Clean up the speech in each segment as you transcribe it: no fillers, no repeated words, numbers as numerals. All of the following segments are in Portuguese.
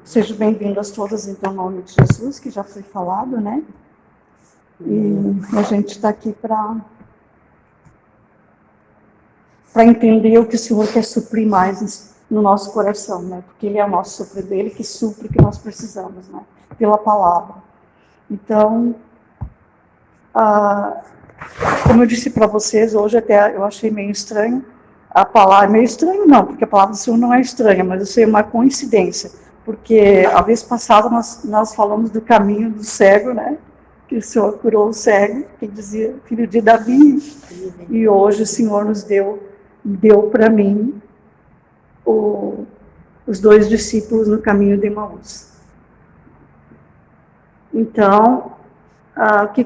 Sejam bem-vindas todas, então, em nome de Jesus, que já foi falado, né? E a gente está aqui para entender o que o Senhor quer suprir mais no nosso coração, né? Porque Ele é o nosso supridor, Ele que supre o que nós precisamos, né? Pela palavra. Então, como eu disse para vocês, hoje até eu achei meio estranho a palavra, meio estranho não, porque a palavra do Senhor não é estranha, mas eu sei uma coincidência, porque a vez passada nós falamos do caminho do cego, né? Que o Senhor curou o cego, que dizia, filho de Davi, e hoje o Senhor nos deu para mim os 2 discípulos no caminho de Emaús. Então, o que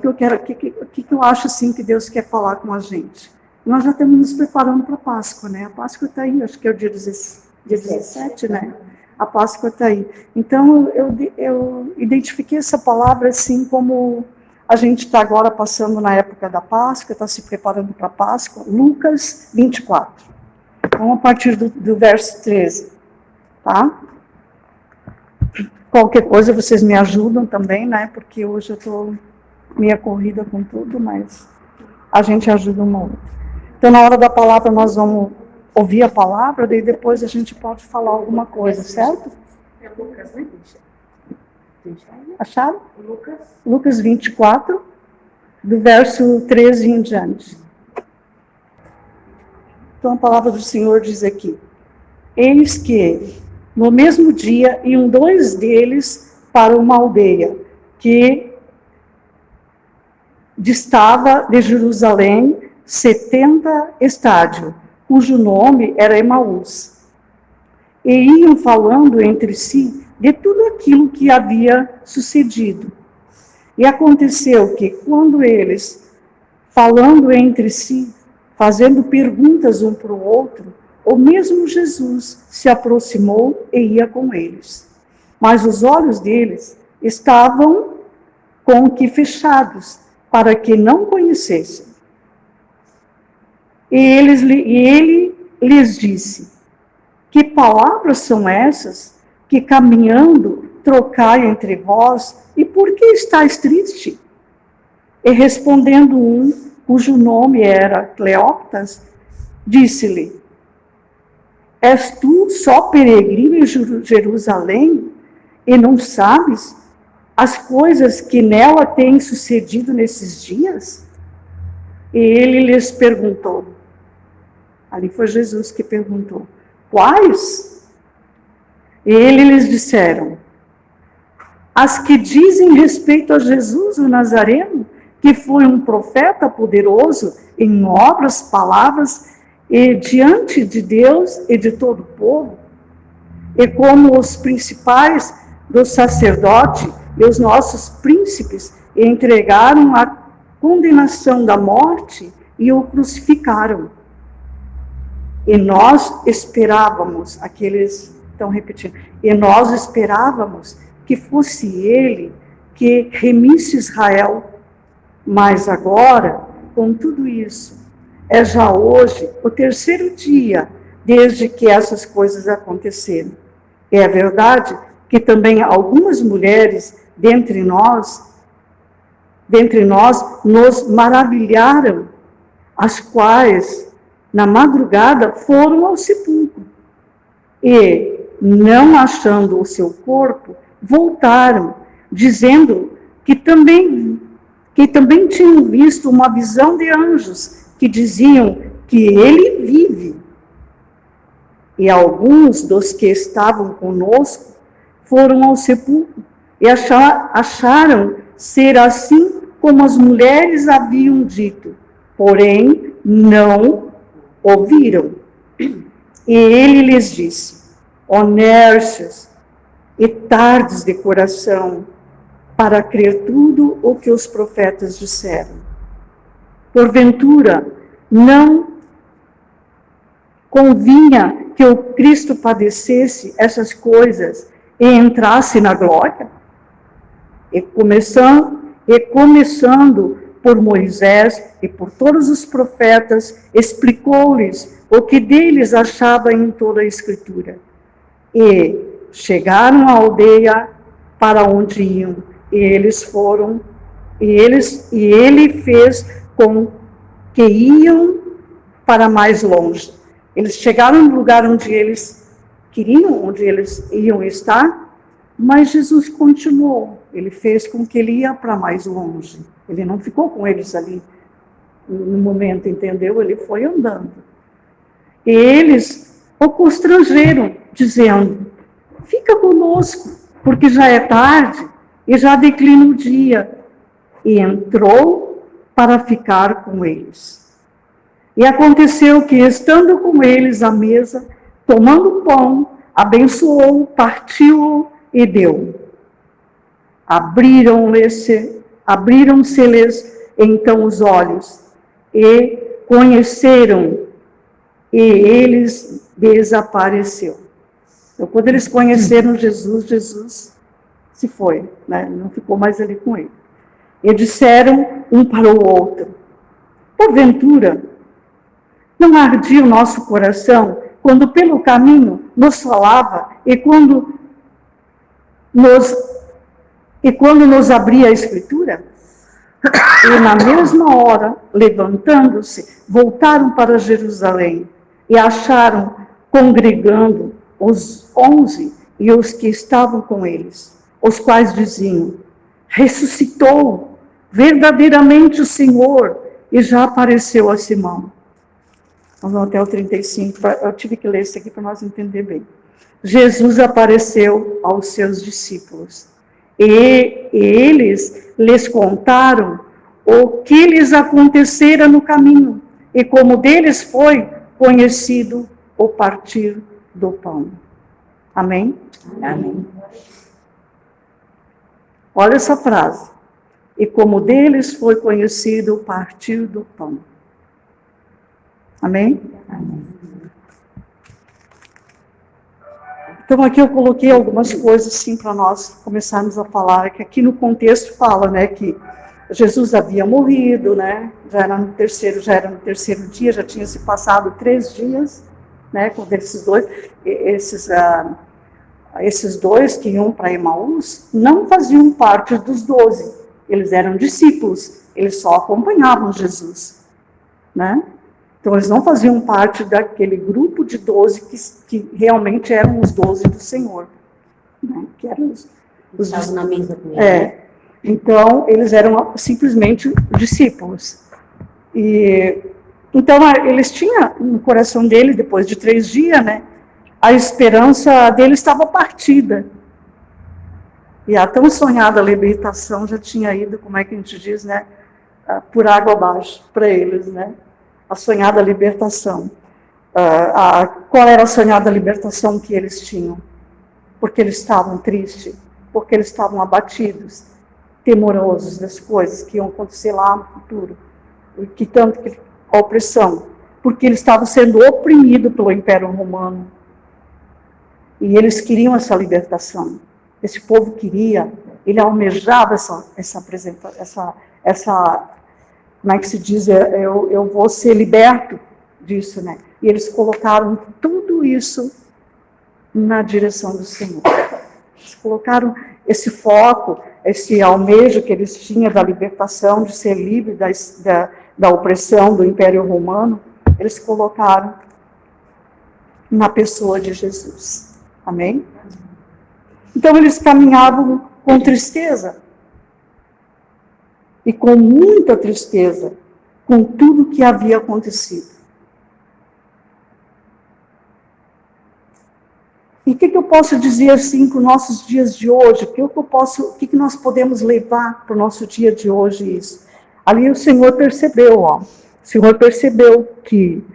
eu acho assim que Deus quer falar com a gente? Nós já estamos nos preparando para a Páscoa, né? A Páscoa está aí, acho que é o dia 17, né? A Páscoa está aí. Então, eu identifiquei essa palavra assim como a gente está agora passando na época da Páscoa, está se preparando para a Páscoa, Lucas 24. Vamos a partir do verso 13, tá? Qualquer coisa vocês me ajudam também, né? Porque hoje eu estou meia corrida com tudo, mas a gente ajuda uma outra. Então, na hora da palavra, nós vamos ouvir a palavra, daí depois a gente pode falar alguma coisa, certo? É Lucas, né? Acharam? Lucas 24, do verso 13 em diante. Então, a palavra do Senhor diz aqui: eis que, no mesmo dia, iam 2 deles para uma aldeia, que distava de Jerusalém 70 estádios, cujo nome era Emaús. E iam falando entre si de tudo aquilo que havia sucedido. E aconteceu que, quando eles, falando entre si, fazendo perguntas um para o outro, o mesmo Jesus se aproximou e ia com eles. Mas os olhos deles estavam com que fechados, para que não conhecessem. E ele lhes disse: que palavras são essas que, caminhando, trocai entre vós, e por que estáis triste? E respondendo um, cujo nome era Cleópas, disse-lhe: és tu só peregrino em Jerusalém, e não sabes as coisas que nela têm sucedido nesses dias? E ele lhes perguntou, ali foi Jesus que perguntou, quais? E ele lhes disseram, as que dizem respeito a Jesus, o Nazareno, que foi um profeta poderoso em obras, palavras, e diante de Deus e de todo o povo, e como os principais do sacerdote e os nossos príncipes entregaram a condenação da morte e o crucificaram. E nós esperávamos, aqueles estão repetindo, e nós esperávamos que fosse ele que remisse Israel. Mas agora, com tudo isso, é já hoje o 3º dia desde que essas coisas aconteceram. E é verdade que também algumas mulheres dentre nós nos maravilharam, as quais, na madrugada, foram ao sepulcro. E, não achando o seu corpo, voltaram, dizendo que também tinham visto uma visão de anjos, que diziam que ele vive. E alguns dos que estavam conosco foram ao sepulcro e acharam ser assim como as mulheres haviam dito, porém não ouviram. E ele lhes disse, ó nércias e tardes de coração, para crer tudo o que os profetas disseram. Porventura, não convinha que o Cristo padecesse essas coisas e entrasse na glória? E começando por Moisés e por todos os profetas, explicou-lhes o que deles achava em toda a Escritura. E, chegaram à aldeia para onde iam, e eles foram, e ele fez com que iam para mais longe. Eles chegaram no lugar onde eles queriam, onde eles iam estar, mas Jesus continuou. Ele fez com que ele ia para mais longe. Ele não ficou com eles ali no momento, entendeu? Ele foi andando. E eles o constrangeram, dizendo: fica conosco, porque já é tarde e já declina o dia. E entrou para ficar com eles. E aconteceu que, estando com eles à mesa, tomando o pão, abençoou, partiu-o e deu. Abriram-se-lhes então os olhos, e conheceram, e eles desapareceu. Então, quando eles conheceram Jesus, Jesus se foi, né? Não ficou mais ali com ele. E disseram um para o outro: porventura, não ardia o nosso coração quando pelo caminho nos falava e quando nos abria a Escritura? E na mesma hora, levantando-se, voltaram para Jerusalém e acharam congregando os 11 e os que estavam com eles, os quais diziam: ressuscitou verdadeiramente o Senhor e já apareceu a Simão. Vamos até o 35, eu tive que ler isso aqui para nós entender bem. Jesus apareceu aos seus discípulos e eles lhes contaram o que lhes acontecera no caminho e como deles foi conhecido o partir do pão. Amém? Amém. Olha essa frase. E como deles foi conhecido o partir do pão. Amém? Amém. Então aqui eu coloquei algumas coisas assim para nós começarmos a falar, que aqui no contexto fala, né, que Jesus havia morrido, né, já era no terceiro dia, já tinha se passado 3 dias, né, com esses dois que iam para Emaús não faziam parte dos 12, eles eram discípulos, eles só acompanhavam Jesus, né? Então, eles não faziam parte daquele grupo de 12 que realmente eram os 12 do Senhor. Né? Que eram os estavam na mesa com ele. Então, eles eram simplesmente discípulos. Então, eles tinham no coração deles, depois de 3 dias, né, a esperança deles estava partida. E a tão sonhada libertação já tinha ido, como é que a gente diz, né, por água abaixo para eles, né? A sonhada libertação. Qual era a sonhada libertação que eles tinham? Porque eles estavam tristes, porque eles estavam abatidos, temorosos das coisas que iam acontecer lá no futuro, a opressão, porque eles estavam sendo oprimidos pelo Império Romano. E eles queriam essa libertação. Esse povo queria, ele almejava essa como é que se diz, eu vou ser liberto disso, né? E eles colocaram tudo isso na direção do Senhor. Eles colocaram esse foco, esse almejo que eles tinham da libertação, de ser livre da opressão do Império Romano, eles colocaram na pessoa de Jesus. Amém? Então eles caminhavam com tristeza. E com muita tristeza, com tudo que havia acontecido. E o que eu posso dizer assim com os nossos dias de hoje? O que nós podemos levar para o nosso dia de hoje isso? Ali o Senhor percebeu, o Senhor percebeu que,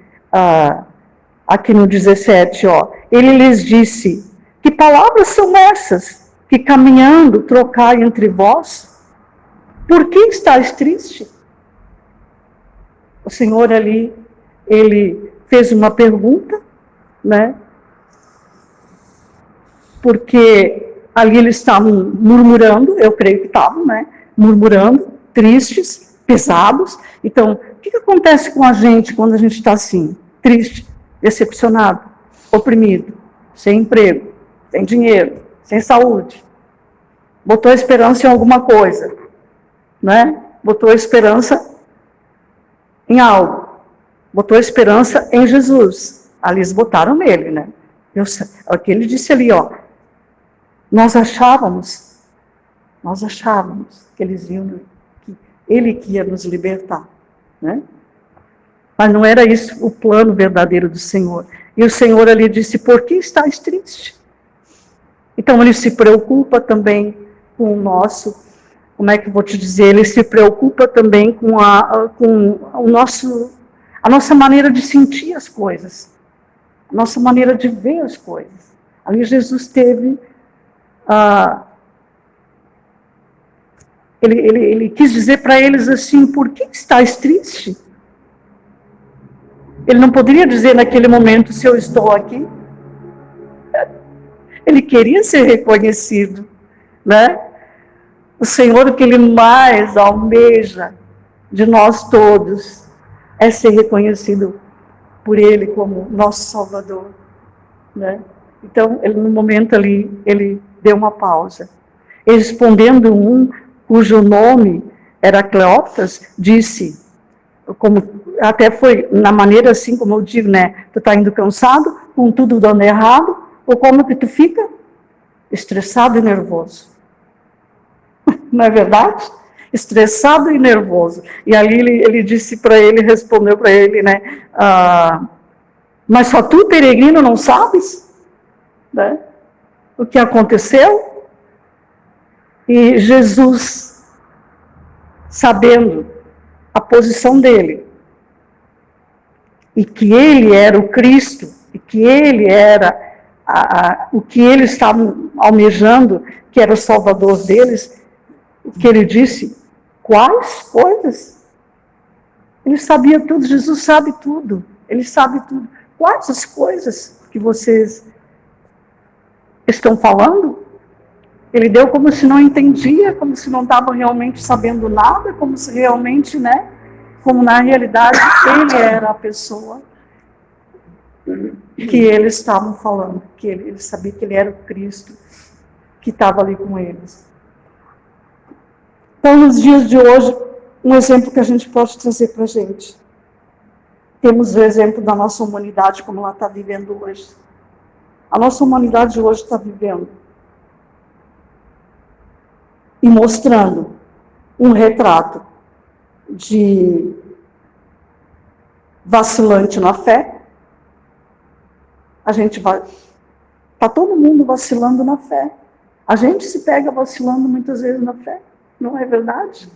aqui no 17, ele lhes disse: que palavras são essas que caminhando trocai entre vós? Por que estás triste? O Senhor ali, ele fez uma pergunta, né? Porque ali eles estavam murmurando, eu creio que estavam, né? Murmurando, tristes, pesados. Então, o que acontece com a gente quando a gente está assim? Triste, decepcionado, oprimido, sem emprego, sem dinheiro, sem saúde. Botou a esperança em alguma coisa, né? Botou a esperança em algo. Botou a esperança em Jesus. Ali eles botaram nele, né? O que ele disse ali, ó. Nós achávamos que eles iam, que ele que ia nos libertar, né? Mas não era isso o plano verdadeiro do Senhor. E o Senhor ali disse, por que estás triste? Então ele se preocupa também com o nosso, como é que eu vou te dizer, ele se preocupa também com a nossa maneira de sentir as coisas, a nossa maneira de ver as coisas. Ali Jesus teve, ele quis dizer para eles assim, por que estás triste? Ele não poderia dizer naquele momento, se eu estou aqui. Ele queria ser reconhecido, né? O Senhor, o que Ele mais almeja de nós todos é ser reconhecido por Ele como nosso Salvador, né? Então, ele, no momento ali, ele deu uma pausa. E respondendo um cujo nome era Cleópas, disse, como até foi na maneira assim como eu digo, né? Tu tá indo cansado, com tudo dando errado, ou como que tu fica? Estressado e nervoso. Não é verdade? Estressado e nervoso. E ali ele disse para ele, respondeu para ele, né? Mas só tu, peregrino, não sabes, né? O que aconteceu? E Jesus, sabendo a posição dele, e que ele era o Cristo, e que ele era o que eles estavam almejando, que era o Salvador deles, o que ele disse, quais coisas? Ele sabia tudo, Jesus sabe tudo, ele sabe tudo. Quais as coisas que vocês estão falando? Ele deu como se não entendia, como se não estava realmente sabendo nada, como se realmente, né? Como na realidade ele era a pessoa que eles estavam falando, que ele sabia que ele era o Cristo que estava ali com eles. Então, nos dias de hoje, um exemplo que a gente pode trazer para a gente. Temos o exemplo da nossa humanidade, como ela está vivendo hoje. A nossa humanidade hoje está vivendo e mostrando um retrato de vacilante na fé. A gente vai... Está todo mundo vacilando na fé. A gente se pega vacilando muitas vezes na fé. Não é verdade?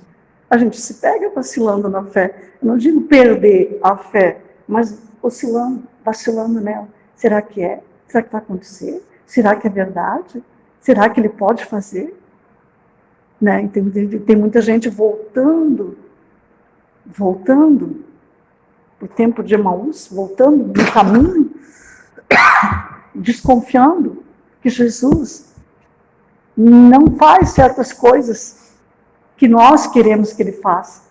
A gente se pega vacilando na fé. Eu não digo perder a fé, mas oscilando, vacilando nela. Será que é? Será que vai acontecer? Será que é verdade? Será que ele pode fazer? Né? Tem muita gente voltando o tempo de Emaús, voltando no caminho, desconfiando que Jesus não faz certas coisas que nós queremos que ele faça.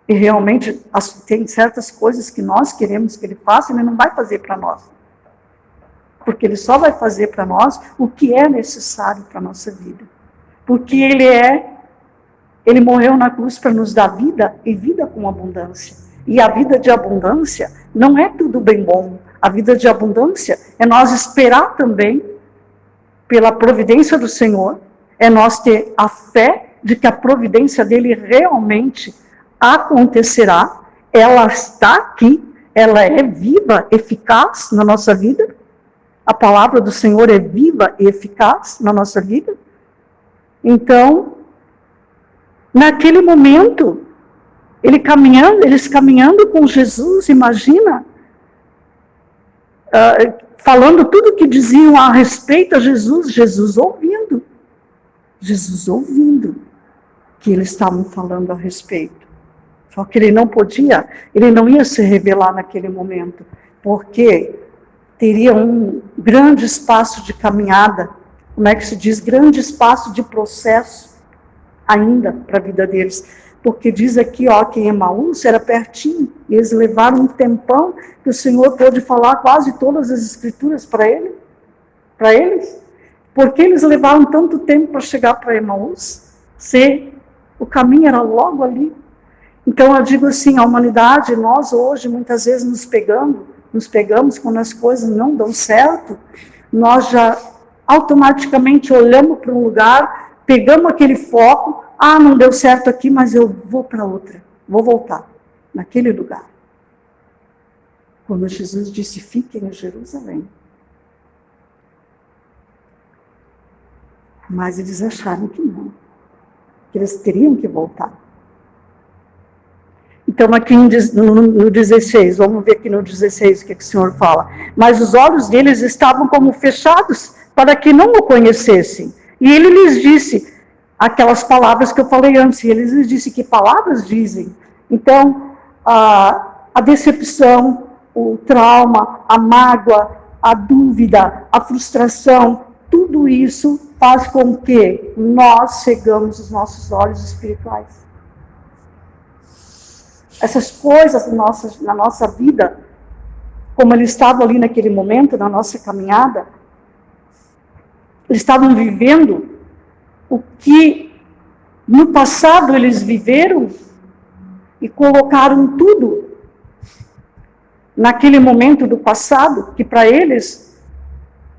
E realmente tem certas coisas que nós queremos que ele faça, e ele não vai fazer para nós. Porque ele só vai fazer para nós o que é necessário para a nossa vida. Porque ele morreu na cruz para nos dar vida, e vida com abundância. E a vida de abundância não é tudo bem bom. A vida de abundância é nós esperar também pela providência do Senhor, é nós ter a fé de que a providência dele realmente acontecerá, ela está aqui, ela é viva, eficaz na nossa vida, a palavra do Senhor é viva e eficaz na nossa vida. Então, naquele momento, eles caminhando com Jesus, imagina, falando tudo que diziam a respeito a Jesus, Jesus ouvindo que eles estavam falando a respeito. Só que ele não ia se revelar naquele momento, porque teria um grande espaço de caminhada, como é que se diz, grande espaço de processo ainda para a vida deles. Porque diz aqui, ó, que em Emaús era pertinho, e eles levaram um tempão que o Senhor pôde falar quase todas as escrituras para eles. Por que eles levaram tanto tempo para chegar para Emaús? Se o caminho era logo ali. Então eu digo assim, a humanidade, nós hoje muitas vezes nos pegamos quando as coisas não dão certo, nós já automaticamente olhamos para um lugar, pegamos aquele foco, não deu certo aqui, mas eu vou para outra, vou voltar naquele lugar. Quando Jesus disse, fiquem em Jerusalém. Mas eles acharam que não, que eles teriam que voltar. Então aqui no 16, vamos ver aqui no 16 o que o Senhor fala. Mas os olhos deles estavam como fechados, para que não o conhecessem. E ele lhes disse aquelas palavras que eu falei antes, e ele lhes disse que palavras dizem. Então, a decepção, o trauma, a mágoa, a dúvida, a frustração, tudo isso faz com que nós cegamos os nossos olhos espirituais. Essas coisas na nossa vida, como eles estavam ali naquele momento, na nossa caminhada, eles estavam vivendo o que no passado eles viveram e colocaram tudo naquele momento do passado, que para eles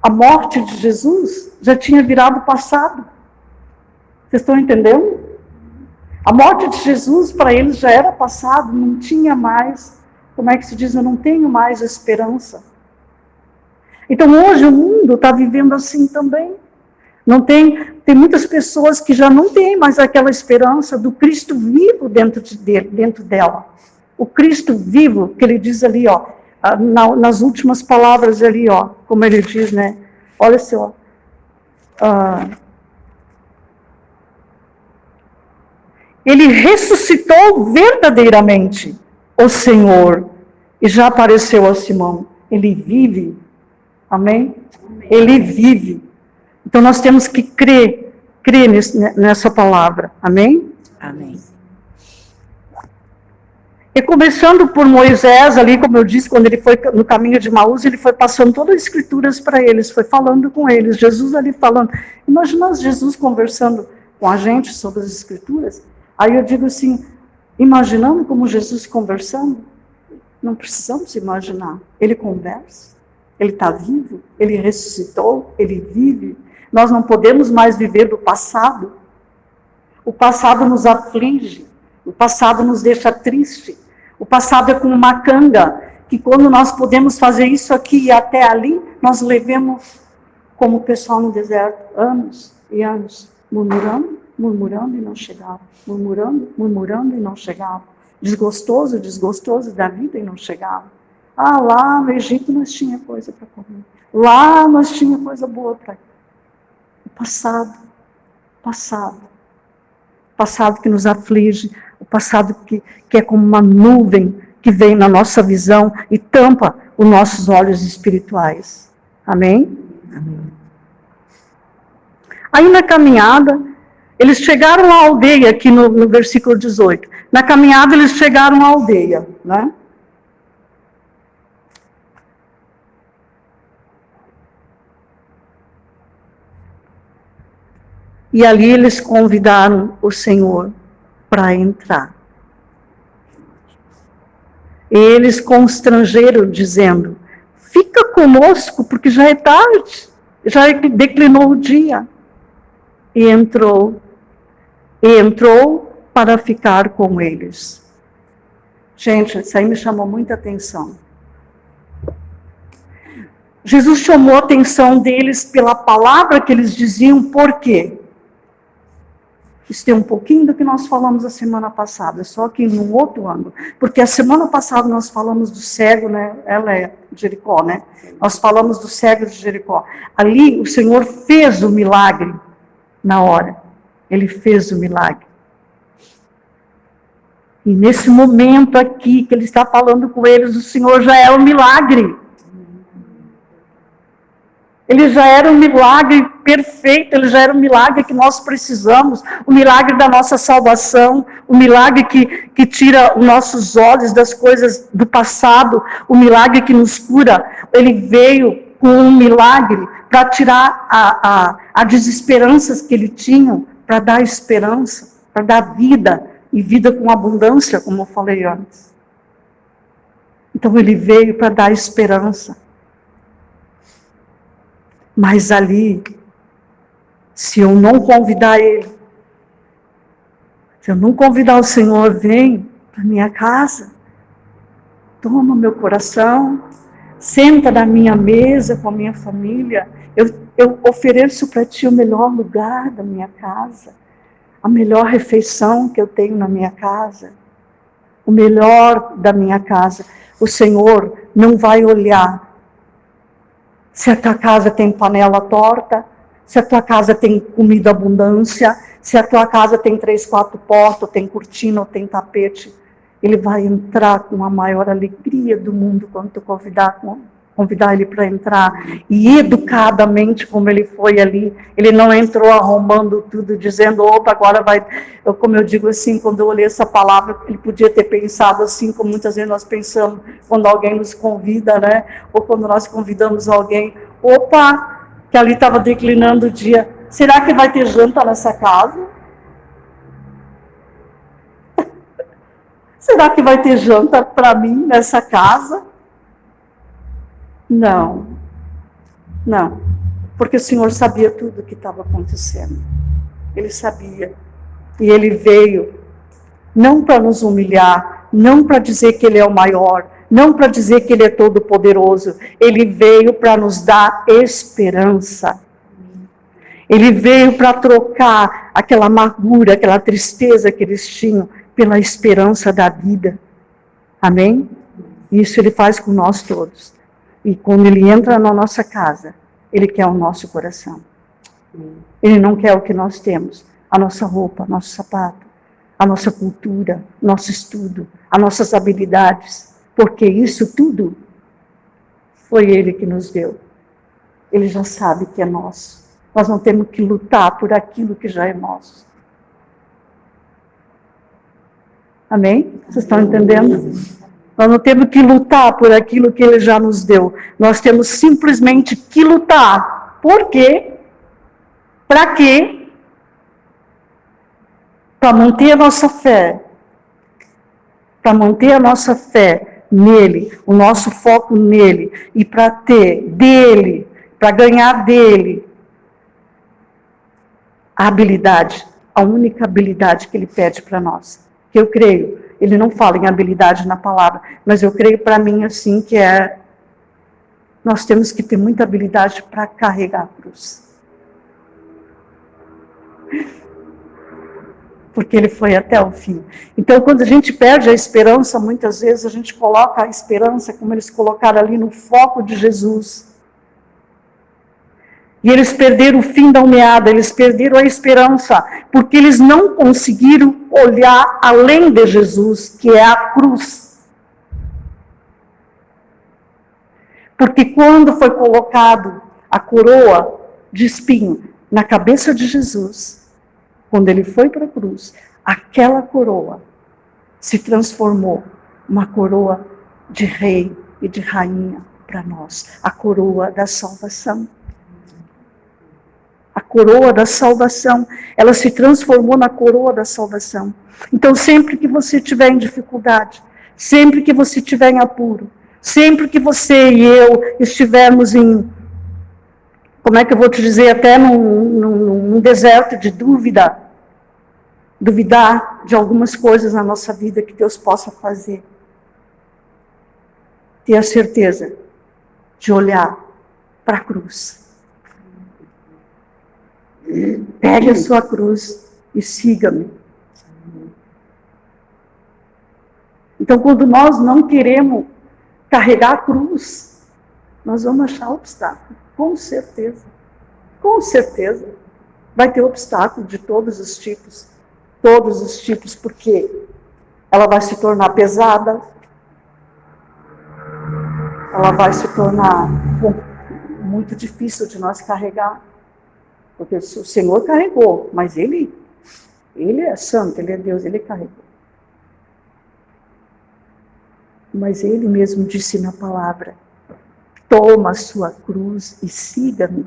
a morte de Jesus já tinha virado passado. Vocês estão entendendo? A morte de Jesus para eles já era passado, não tinha mais, como é que se diz, eu não tenho mais esperança. Então hoje o mundo está vivendo assim também. Tem muitas pessoas que já não têm mais aquela esperança do Cristo vivo dentro dela. O Cristo vivo, que ele diz ali, ó, nas últimas palavras ali, ó, como ele diz, né? Olha só. Ele ressuscitou verdadeiramente o Senhor e já apareceu a Simão. Ele vive. Amém? Ele vive. Então nós temos que crer nessa palavra. Amém? Amém. E começando por Moisés, ali, como eu disse, quando ele foi no caminho de Emaús, ele foi passando todas as escrituras para eles, foi falando com eles, Jesus ali falando. Imagina Jesus conversando com a gente sobre as escrituras. Aí eu digo assim, imaginando como Jesus conversando, não precisamos imaginar. Ele conversa, ele está vivo, ele ressuscitou, ele vive. Nós não podemos mais viver do passado. O passado nos aflige, o passado nos deixa triste. O passado é como uma canga, que quando nós podemos fazer isso aqui e até ali, nós levemos como o pessoal no deserto, anos e anos, murmurando e não chegava. Murmurando e não chegava. Desgostoso da vida e não chegava. Lá no Egito nós tinha coisa para comer. Lá nós tinha coisa boa para ir. O passado que nos aflige, o passado que é como uma nuvem que vem na nossa visão e tampa os nossos olhos espirituais. Amém? Amém. Aí na caminhada, eles chegaram à aldeia, aqui no versículo 18. Na caminhada eles chegaram à aldeia, né? E ali eles convidaram o Senhor para entrar. Eles constrangeram, dizendo, fica conosco, porque já é tarde, já declinou o dia. E entrou para ficar com eles. Gente, isso aí me chamou muita atenção. Jesus chamou a atenção deles pela palavra que eles diziam, por quê? Isso tem um pouquinho do que nós falamos a semana passada, só que num outro ângulo. Porque a semana passada nós falamos do cego, né? Ela é de Jericó, né? Nós falamos do cego de Jericó. Ali o Senhor fez o milagre na hora. Ele fez o milagre. E nesse momento aqui que ele está falando com eles, o Senhor já é o milagre. Ele já era um milagre perfeito, ele já era um milagre que nós precisamos, o milagre da nossa salvação, o milagre que tira os nossos olhos das coisas do passado, o milagre que nos cura. Ele veio com um milagre para tirar a desesperança que ele tinha, para dar esperança, para dar vida, e vida com abundância, como eu falei antes. Então ele veio para dar esperança. Mas ali, se eu não convidar ele, se eu não convidar o Senhor, vem para minha casa, toma meu coração, senta na minha mesa com a minha família, eu ofereço para ti o melhor lugar da minha casa, a melhor refeição que eu tenho na minha casa, o melhor da minha casa. O Senhor não vai olhar se a tua casa tem panela torta, se a tua casa tem comida abundância, se a tua casa tem 3, 4 portas, ou tem cortina, ou tem tapete. Ele vai entrar com a maior alegria do mundo quando tu convidar ele para entrar. E educadamente, como ele foi ali, ele não entrou arrombando tudo, dizendo, opa, agora vai... Como eu digo assim, quando eu olhei essa palavra, ele podia ter pensado assim, como muitas vezes nós pensamos, quando alguém nos convida, né? Ou quando nós convidamos alguém, opa, que ali estava declinando o dia, será que vai ter janta nessa casa? Será que vai ter janta para mim nessa casa? Não, não, porque o Senhor sabia tudo o que estava acontecendo. Ele sabia. E ele veio, não para nos humilhar, não para dizer que ele é o maior, não para dizer que ele é todo poderoso. Ele veio para nos dar esperança. Ele veio para trocar aquela amargura, aquela tristeza que eles tinham, pela esperança da vida. Amém? Isso ele faz com nós todos. E quando ele entra na nossa casa, ele quer o nosso coração. Ele não quer o que nós temos, a nossa roupa, nosso sapato, a nossa cultura, nosso estudo, as nossas habilidades, porque isso tudo foi ele que nos deu. Ele já sabe que é nosso. Nós não temos que lutar por aquilo que já é nosso. Amém? Vocês estão entendendo? Nós não temos que lutar por aquilo que ele já nos deu. Nós temos simplesmente que lutar. Por quê? Para quê? Para manter a nossa fé. Para manter a nossa fé nele, o nosso foco nele. E para ter dele, para ganhar dele a habilidade, a única habilidade que ele pede para nós. Que eu creio. Ele não fala em habilidade na palavra, mas eu creio para mim assim que nós temos que ter muita habilidade para carregar a cruz. Porque ele foi até o fim. Então, quando a gente perde a esperança, muitas vezes a gente coloca a esperança, como eles colocaram ali, no foco de Jesus. E eles perderam o fim da meada, eles perderam a esperança, porque eles não conseguiram olhar além de Jesus, que é a cruz. Porque quando foi colocado a coroa de espinho na cabeça de Jesus, quando ele foi para a cruz, aquela coroa se transformou uma coroa de rei e de rainha para nós, a coroa da salvação. A coroa da salvação, ela se transformou na coroa da salvação. Então, sempre que você estiver em dificuldade, sempre que você estiver em apuro, sempre que você e eu estivermos em, como é que eu vou te dizer, até num deserto de dúvida, duvidar de algumas coisas na nossa vida que Deus possa fazer, ter a certeza de olhar para a cruz. Pegue a sua cruz e siga-me. Então, quando nós não queremos carregar a cruz, nós vamos achar obstáculo, com certeza. Com certeza. Vai ter obstáculo de todos os tipos, porque ela vai se tornar pesada, ela vai se tornar muito difícil de nós carregar. Porque o Senhor carregou, mas Ele é santo, Ele é Deus, Ele carregou. Mas Ele mesmo disse na palavra Toma a sua cruz e siga-me.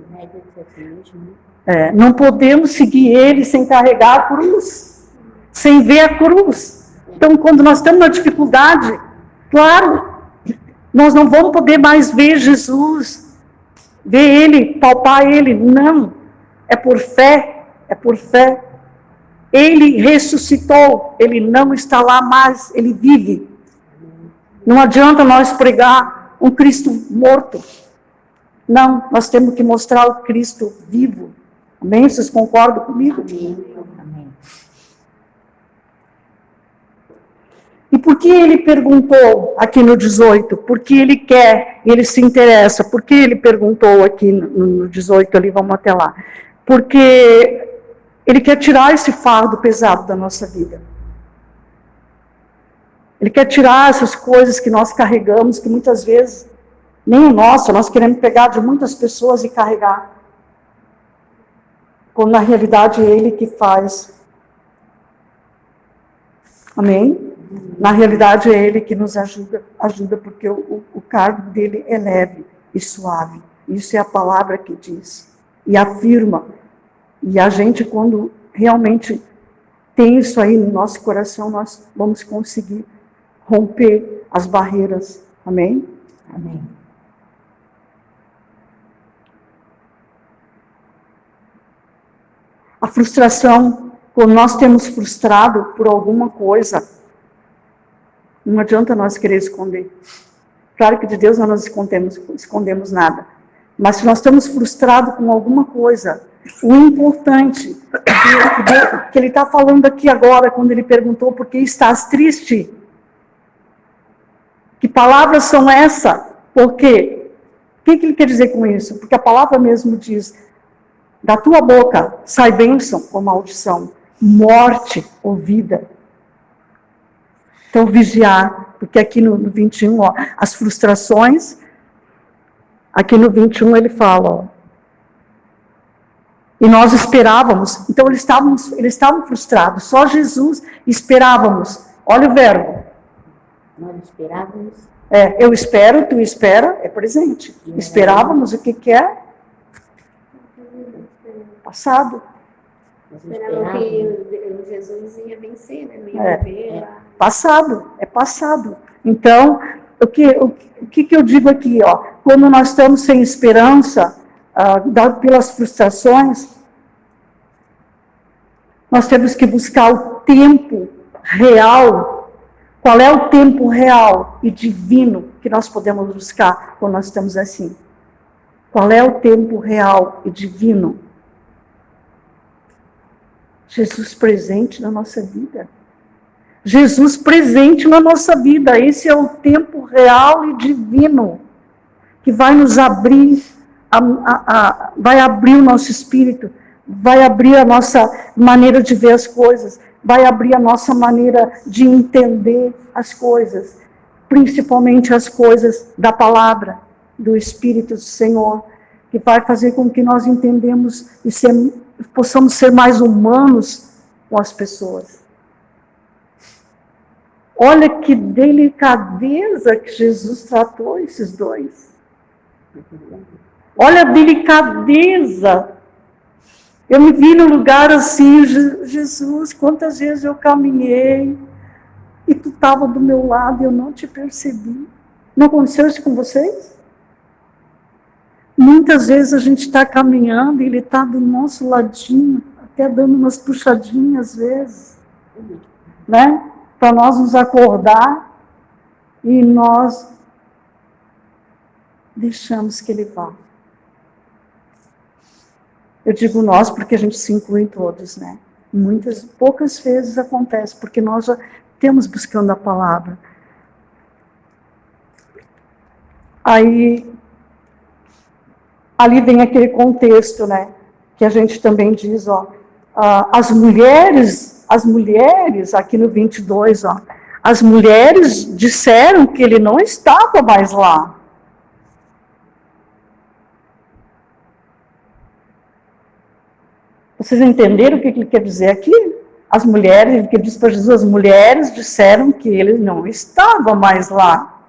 Não podemos seguir ele sem carregar a cruz, sem ver a cruz. Então, quando nós estamos na dificuldade, claro, nós não vamos poder mais ver Jesus, ver ele, palpar ele. Não, é por fé, é por fé. Ele ressuscitou, ele não está lá mais, ele vive. Não adianta nós pregar um Cristo morto. Não, nós temos que mostrar o Cristo vivo. Amém? Vocês concordam comigo? Amém. E por que ele perguntou aqui no 18? Porque ele quer, ele se interessa. Por que ele perguntou aqui no 18 ali, vamos até lá? Porque ele quer tirar esse fardo pesado da nossa vida. Ele quer tirar essas coisas que nós carregamos, que muitas vezes nem é nossa, nós queremos pegar de muitas pessoas e carregar. Quando na realidade é ele que faz. Amém? Na realidade é ele que nos ajuda porque o cargo dele é leve e suave. Isso é a palavra que diz. E afirma. E a gente, quando realmente tem isso aí no nosso coração, nós vamos conseguir romper as barreiras. Amém? Amém. A frustração, quando nós temos frustrado por alguma coisa, não adianta nós querer esconder. Claro que de Deus não nos escondemos nada. Mas se nós estamos frustrados com alguma coisa, o importante que ele está falando aqui agora, quando ele perguntou por que estás triste, que palavras são essas? Por quê? O que ele quer dizer com isso? Porque a palavra mesmo diz, da tua boca sai bênção ou maldição, morte ou vida. Então, vigiar, porque aqui no 21, ó, as frustrações, aqui no 21 ele fala, ó, e nós esperávamos, então eles estavam frustrados, só Jesus esperávamos. Olha o verbo. Nós esperávamos. Eu espero, tu espera, é presente. Esperávamos, o que é? Passado. Esperavam que Jesus ia vencer, né? Não ia morrer. Passado, é passado. Então, o que eu digo aqui, ó? Quando nós estamos sem esperança, pelas frustrações, nós temos que buscar o tempo real. Qual é o tempo real e divino que nós podemos buscar quando nós estamos assim? Qual é o tempo real e divino? Jesus presente na nossa vida. Jesus presente na nossa vida. Esse é o tempo real e divino que vai nos abrir, vai abrir o nosso espírito, vai abrir a nossa maneira de ver as coisas, vai abrir a nossa maneira de entender as coisas, principalmente as coisas da palavra, do Espírito do Senhor, que vai fazer com que nós entendamos e possamos ser mais humanos com as pessoas. Olha que delicadeza que Jesus tratou esses dois. Olha a delicadeza. Eu me vi no lugar assim, Jesus, quantas vezes eu caminhei e tu estava do meu lado e eu não te percebi. Não aconteceu isso com vocês? Muitas vezes a gente está caminhando e ele está do nosso ladinho, até dando umas puxadinhas às vezes, né? Para nós nos acordar e nós deixamos que ele vá. Eu digo nós porque a gente se inclui em todos, né? Poucas vezes acontece, porque nós já temos buscando a palavra. Aí, ali vem aquele contexto, né? Que a gente também diz, ó, as mulheres, aqui no 22, ó, as mulheres disseram que ele não estava mais lá. Vocês entenderam o que ele quer dizer aqui? As mulheres, ele diz para Jesus, as mulheres disseram que ele não estava mais lá.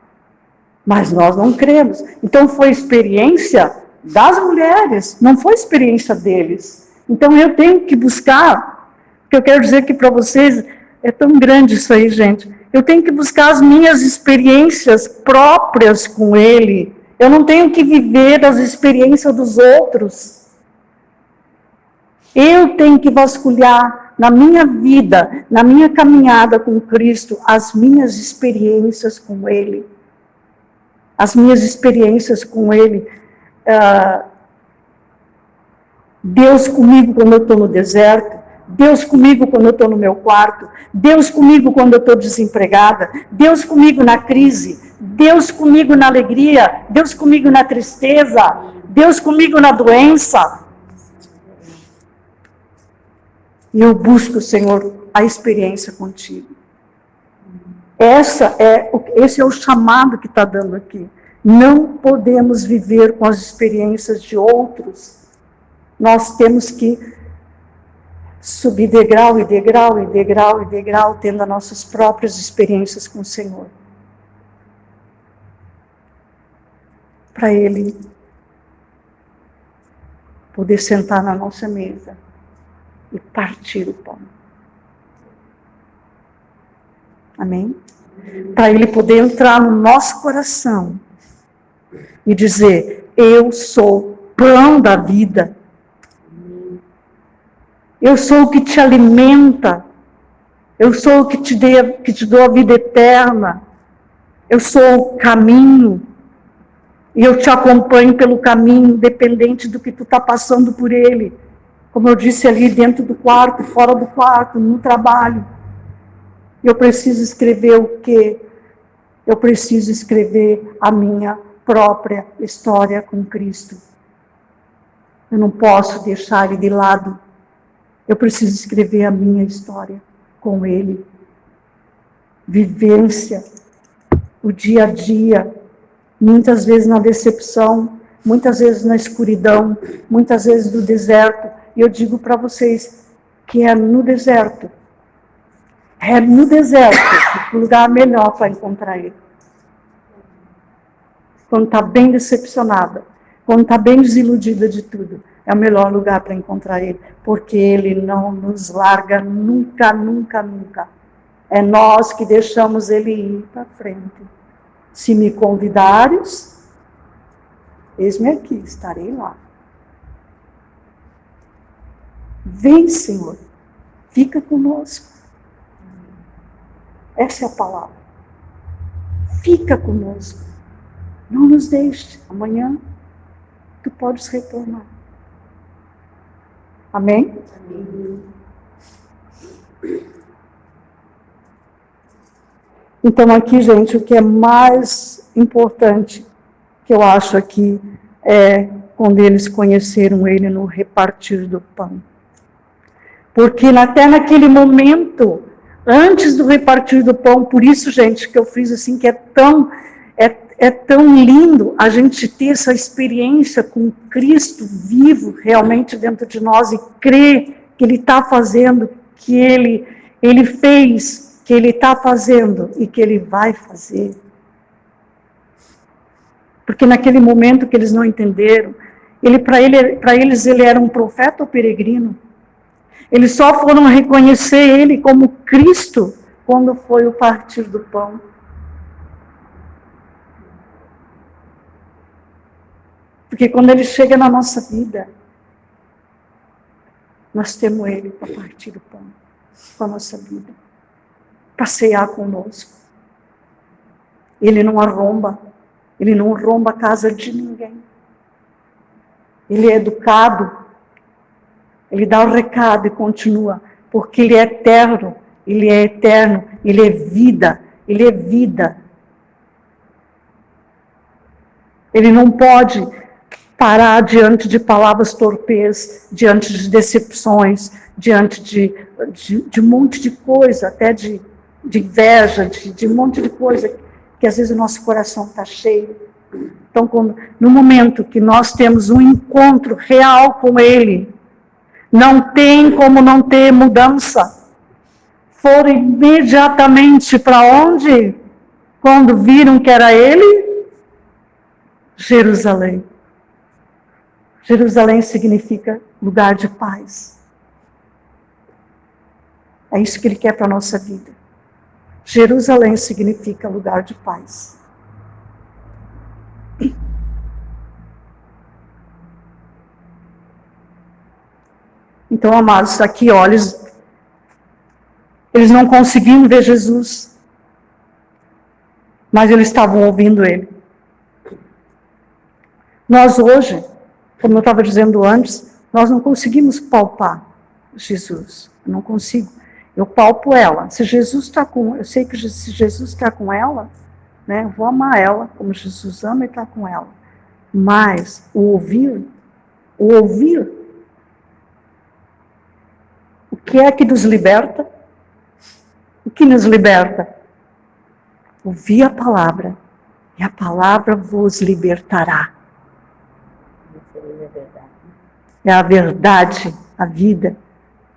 Mas nós não cremos. Então foi experiência das mulheres, não foi experiência deles. Então eu tenho que buscar, porque eu quero dizer aqui para vocês, é tão grande isso aí, gente. Eu tenho que buscar as minhas experiências próprias com Ele. Eu não tenho que viver das experiências dos outros. Eu tenho que vasculhar na minha vida, na minha caminhada com Cristo, as minhas experiências com Ele. As minhas experiências com Ele. Deus comigo quando eu estou no deserto. Deus comigo quando eu estou no meu quarto. Deus comigo quando eu estou desempregada. Deus comigo na crise. Deus comigo na alegria. Deus comigo na tristeza. Deus comigo na doença. E eu busco, Senhor, a experiência contigo. Esse é o chamado que está dando aqui. Não podemos viver com as experiências de outros. Nós temos que subir degrau e degrau e degrau e degrau, tendo as nossas próprias experiências com o Senhor. Para Ele poder sentar na nossa mesa e partir o pão. Amém? Para Ele poder entrar no nosso coração e dizer, eu sou pão da vida. Eu sou o que te alimenta. Eu sou o que te dou a vida eterna. Eu sou o caminho. E eu te acompanho pelo caminho, independente do que tu está passando por ele. Como eu disse ali, dentro do quarto, fora do quarto, no trabalho. Eu preciso escrever o quê? Eu preciso escrever a minha própria história com Cristo. Eu não posso deixar ele de lado. Eu preciso escrever a minha história com Ele. Vivência, o dia a dia, muitas vezes na decepção, muitas vezes na escuridão, muitas vezes no deserto. E eu digo para vocês que é no deserto o lugar melhor para encontrar Ele. Quando está bem decepcionada, quando está bem desiludida de tudo, é o melhor lugar para encontrar Ele, porque Ele não nos larga nunca, nunca, nunca. É nós que deixamos Ele ir para frente. Se me convidares, eis-me aqui, estarei lá. Vem, Senhor, fica conosco. Essa é a palavra. Fica conosco. Não nos deixe. Amanhã tu podes retornar. Amém? Amém. Então aqui, gente, o que é mais importante que eu acho aqui é quando eles conheceram ele no repartir do pão. Porque até naquele momento, antes do repartir do pão, por isso, gente, que eu fiz assim, que é tão lindo a gente ter essa experiência com Cristo vivo realmente dentro de nós e crer que Ele está fazendo, que Ele fez, que Ele está fazendo e que Ele vai fazer. Porque naquele momento que eles não entenderam, para eles ele era um profeta ou peregrino. Eles só foram reconhecer Ele como Cristo quando foi o partir do pão. Porque quando Ele chega na nossa vida, nós temos Ele para partir do pão com a nossa vida, para cear conosco. Ele não arromba a casa de ninguém. Ele é educado, Ele dá o recado e continua, porque Ele é eterno, Ele é eterno, Ele é vida, Ele é vida. Ele não pode parar diante de palavras torpes, diante de decepções, diante de um monte de coisa, até de inveja, de um monte de coisa, que às vezes o nosso coração está cheio. Então, no momento que nós temos um encontro real com Ele, não tem como não ter mudança. Foram imediatamente para onde? Quando viram que era Ele? Jerusalém. Jerusalém significa lugar de paz. É isso que Ele quer para a nossa vida. Jerusalém significa lugar de paz. Então, amados, aqui, olha, eles não conseguiam ver Jesus, mas eles estavam ouvindo Ele. Nós hoje, como eu estava dizendo antes, nós não conseguimos palpar Jesus. Eu não consigo. Eu palpo ela. Se Jesus está com, eu sei que se Jesus está com ela, né, eu vou amar ela como Jesus ama e está com ela. Mas o ouvir, o que é que nos liberta? O que nos liberta? Ouvir a palavra, e a palavra vos libertará. É a verdade, a vida.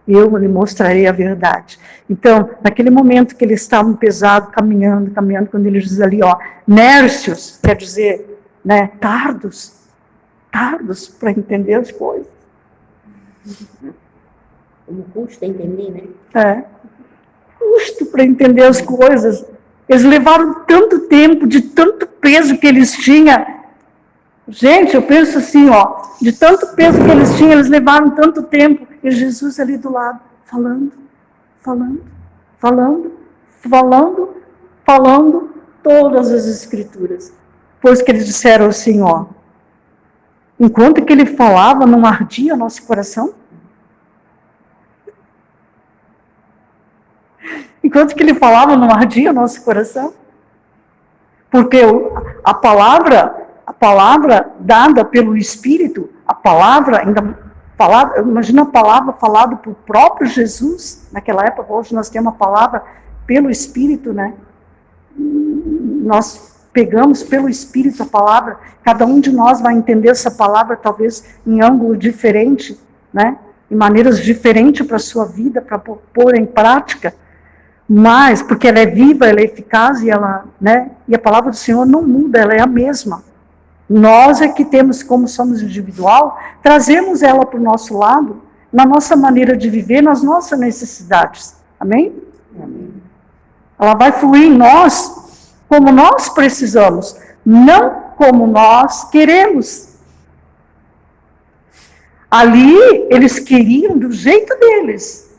Eu lhe mostrarei a verdade. Então, naquele momento que eles estavam pesados, caminhando, quando ele diz ali, ó, nércios, quer dizer, né, tardos para entender as coisas. Como custa entender, né? Custo para entender as coisas. Eles levaram tanto tempo, de tanto peso que eles tinham. Gente, eu penso assim, ó, de tanto peso que eles tinham, eles levaram tanto tempo. E Jesus ali do lado, falando todas as escrituras. Pois que eles disseram assim, ó, enquanto que ele falava, não ardia nosso coração? Enquanto que ele falava, não ardia nosso coração? Porque a palavra dada pelo Espírito, imagina a palavra falada por próprio Jesus, naquela época. Hoje nós temos a palavra pelo Espírito, né? Nós pegamos pelo Espírito a palavra, cada um de nós vai entender essa palavra talvez em ângulo diferente, né? Em maneiras diferentes para a sua vida, para pôr em prática. Mas, porque ela é viva, ela é eficaz, e ela, né? E a palavra do Senhor não muda, ela é a mesma. Nós é que temos, como somos individual, trazemos ela para o nosso lado, na nossa maneira de viver, nas nossas necessidades. Amém? Amém. Ela vai fluir em nós, como nós precisamos, não como nós queremos. Ali, eles queriam do jeito deles,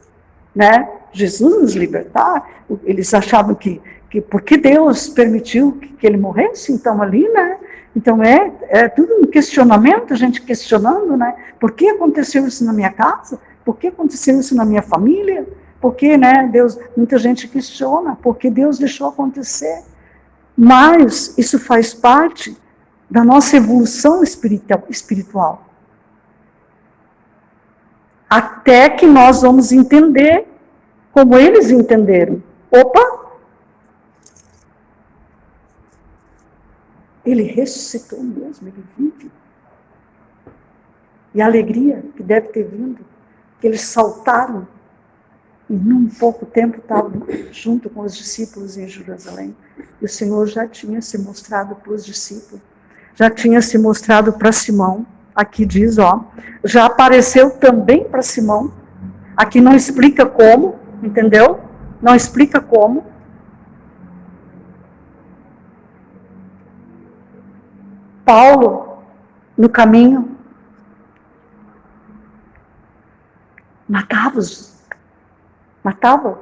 né? Jesus nos libertar, eles achavam que porque Deus permitiu que ele morresse, então ali, né? Então é tudo um questionamento, a gente questionando, né? Por que aconteceu isso na minha casa? Por que aconteceu isso na minha família? Por que, né, Deus, muita gente questiona, por que Deus deixou acontecer? Mas isso faz parte da nossa evolução espiritual. Até que nós vamos entender como eles entenderam. Opa! Ele ressuscitou mesmo, ele vive. E a alegria que deve ter vindo, que eles saltaram, e num pouco tempo estavam junto com os discípulos em Jerusalém. E o Senhor já tinha se mostrado para os discípulos, já tinha se mostrado para Simão. Aqui diz, ó, já apareceu também para Simão. Aqui não explica como, entendeu? Não explica como. Paulo, no caminho, matava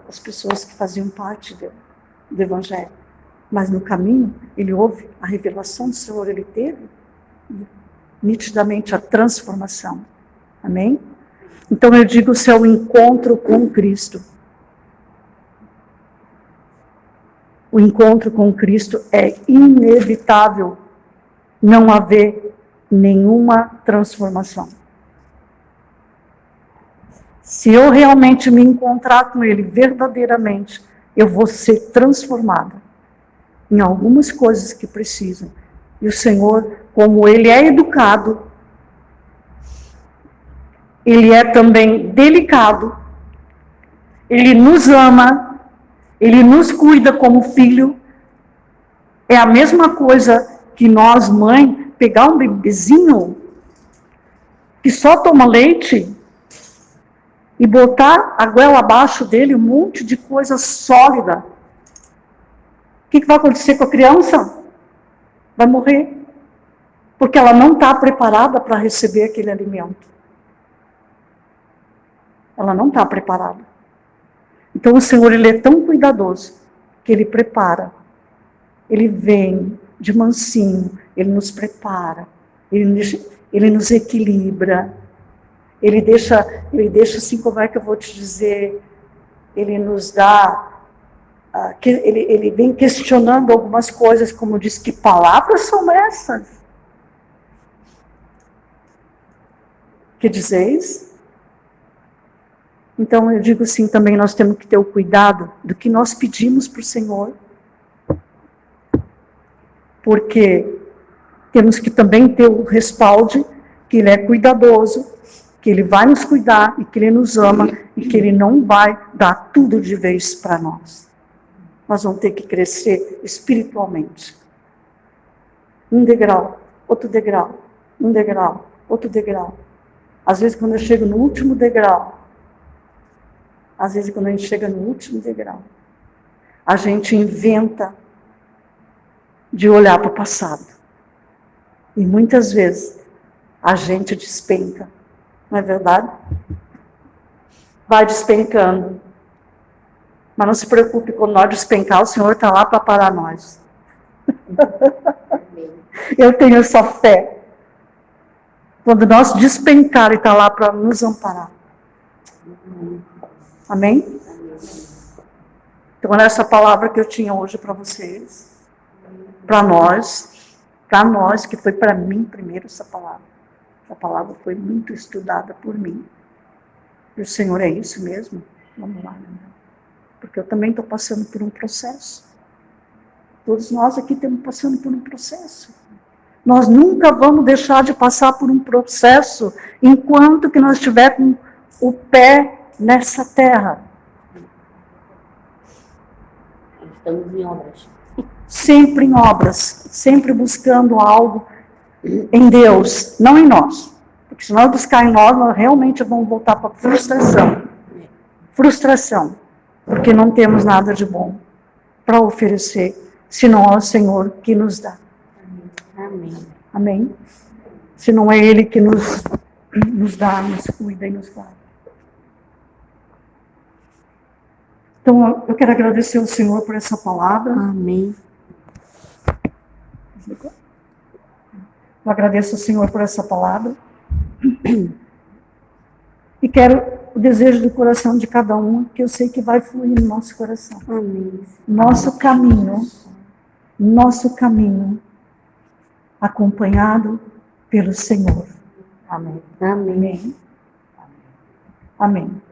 as pessoas que faziam parte do Evangelho. Mas no caminho, ele ouve a revelação do Senhor, ele teve nitidamente a transformação. Amém? Então eu digo, se é o encontro com Cristo. O encontro com Cristo é inevitável não haver nenhuma transformação. Se eu realmente me encontrar com Ele verdadeiramente, eu vou ser transformada em algumas coisas que precisam. E o Senhor, como Ele é educado, Ele é também delicado, Ele nos ama, Ele nos cuida como filho. É a mesma coisa que nós, mãe, pegar um bebezinho que só toma leite e botar a goela abaixo dele um monte de coisa sólida, o que vai acontecer com a criança? Vai morrer. Porque ela não está preparada para receber aquele alimento. Ela não está preparada. Então o Senhor, Ele é tão cuidadoso que Ele prepara. Ele vem de mansinho, Ele nos prepara, Ele nos equilibra, Ele deixa assim, como é que eu vou te dizer, Ele nos dá, ele vem questionando algumas coisas, como diz, que palavras são essas? Que dizeis? Então eu digo assim, também nós temos que ter o cuidado do que nós pedimos para o Senhor, porque temos que também ter o respaldo que Ele é cuidadoso, que Ele vai nos cuidar e que Ele nos ama e que Ele não vai dar tudo de vez para nós. Nós vamos ter que crescer espiritualmente. Um degrau, outro degrau, um degrau, outro degrau. Às vezes quando eu chego no último degrau, a gente inventa de olhar para o passado. E muitas vezes a gente despenca, não é verdade? Vai despencando. Mas não se preocupe, quando nós despencar, o Senhor está lá para parar nós. Eu tenho essa fé. Quando nós despencar, Ele está lá para nos amparar. Amém? Então, era essa palavra que eu tinha hoje para vocês. Para nós, que foi para mim primeiro essa palavra. Essa palavra foi muito estudada por mim. E o Senhor, é isso mesmo? Vamos lá, né? Porque eu também estou passando por um processo. Todos nós aqui estamos passando por um processo. Nós nunca vamos deixar de passar por um processo enquanto que nós estivermos com o pé nessa terra. Estamos em obras. Sempre em obras, sempre buscando algo em Deus, não em nós. Porque se nós buscar em nós realmente vamos voltar para a frustração. Frustração, porque não temos nada de bom para oferecer, senão ao Senhor que nos dá. Amém. Amém? Se não é Ele que nos dá, nos cuida e nos guarda. Então, eu quero agradecer ao Senhor por essa palavra. Amém. Eu agradeço ao Senhor por essa palavra. E quero o desejo do coração de cada um, que eu sei que vai fluir no nosso coração. Amém. Nosso caminho, acompanhado pelo Senhor. Amém. Amém. Amém. Amém.